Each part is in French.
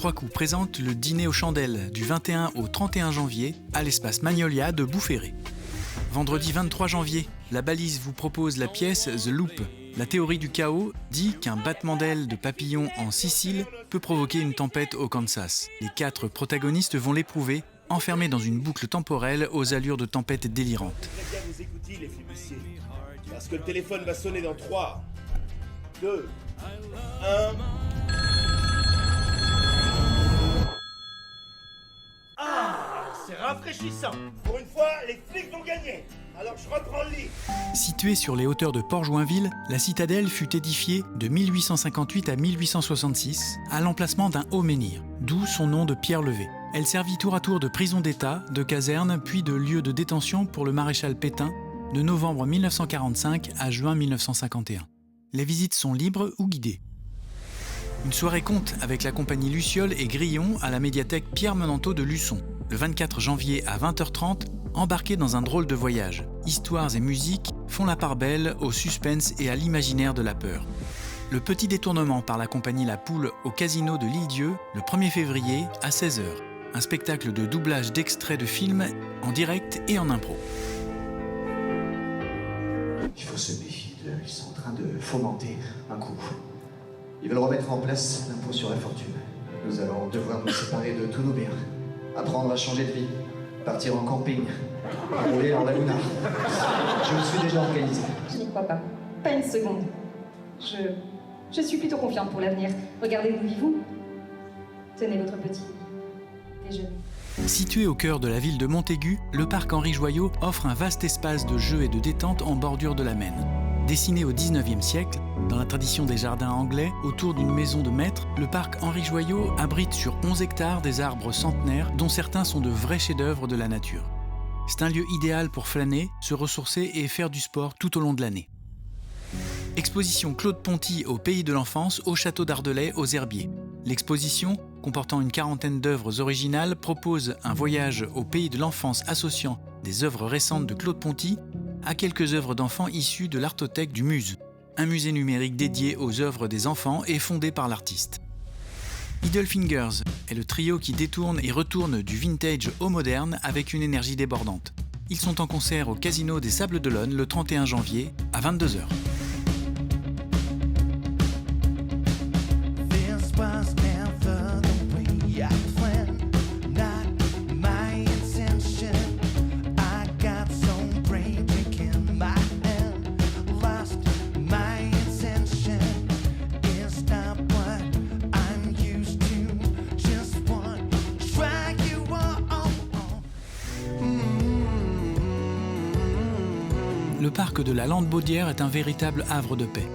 3 coups présente le dîner aux chandelles du 21 au 31 janvier à l'espace Magnolia de Boufféré. Vendredi 23 janvier, la Balise vous propose la pièce The Loop. La théorie du chaos dit qu'un battement d'ailes de papillon en Sicile peut provoquer une tempête au Kansas. Les 4 protagonistes vont l'éprouver, enfermés dans une boucle temporelle aux allures de tempête délirante. Très bien vous écoutez les flibustiers, parce que le téléphone va sonner dans 3, 2, 1... C'est rafraîchissant. Pour une fois, les flics vont gagner. Alors je reprends le lit. Située sur les hauteurs de Port-Joinville, la citadelle fut édifiée de 1858 à 1866 à l'emplacement d'un haut menhir, d'où son nom de pierre levée. Elle servit tour à tour de prison d'État, de caserne, puis de lieu de détention pour le maréchal Pétain de novembre 1945 à juin 1951. Les visites sont libres ou guidées. Une soirée conte avec la compagnie Luciole et Grillon à la médiathèque Pierre Menanteau de Luçon. Le 24 janvier à 20h30, embarquez dans un drôle de voyage. Histoires et musiques font la part belle au suspense et à l'imaginaire de la peur. Le petit détournement par la compagnie La Poule au casino de l'Île-Dieu le 1er février à 16h. Un spectacle de doublage d'extraits de films en direct et en impro. Il faut se méfier d'eux, ils sont en train de fomenter un coup. Ils veulent remettre en place l'impôt sur la fortune. Nous allons devoir nous séparer de tous nos biens, apprendre à changer de vie, partir en camping, rouler en lagounard. Je me suis déjà organisé. Je n'y crois pas. Pas une seconde. Je suis plutôt confiante pour l'avenir. Regardez d'où vivez-vous. Tenez votre petit. Déjeuner. Situé au cœur de la ville de Montaigu, le parc Henri Joyaux offre un vaste espace de jeux et de détente en bordure de la Maine. Dessiné au XIXe siècle, dans la tradition des jardins anglais, autour d'une maison de maître, le parc Henri Joyaux abrite sur 11 hectares des arbres centenaires dont certains sont de vrais chefs-d'œuvre de la nature. C'est un lieu idéal pour flâner, se ressourcer et faire du sport tout au long de l'année. Exposition Claude Ponty au Pays de l'Enfance au château d'Ardelais aux Herbiers. L'exposition, comportant une quarantaine d'œuvres originales, propose un voyage au Pays de l'Enfance associant des œuvres récentes de Claude Ponty à quelques œuvres d'enfants issues de l'Artothèque du Muse, un musée numérique dédié aux œuvres des enfants et fondé par l'artiste. Idle Fingers est le trio qui détourne et retourne du vintage au moderne avec une énergie débordante. Ils sont en concert au Casino des Sables d'Olonne le 31 janvier à 22h. Le parc de la Lande-Baudière est un véritable havre de paix.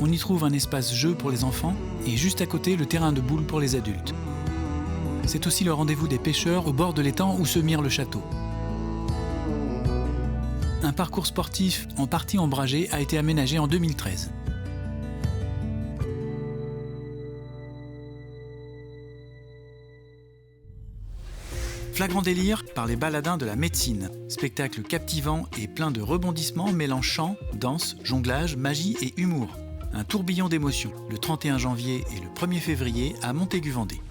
On y trouve un espace jeu pour les enfants et juste à côté le terrain de boules pour les adultes. C'est aussi le rendez-vous des pêcheurs au bord de l'étang où se mire le château. Un parcours sportif en partie ombragé a été aménagé en 2013. Flagrant délire par les baladins de la médecine. Spectacle captivant et plein de rebondissements mêlant chant, danse, jonglage, magie et humour. Un tourbillon d'émotions le 31 janvier et le 1er février à Montaigu-Vendée.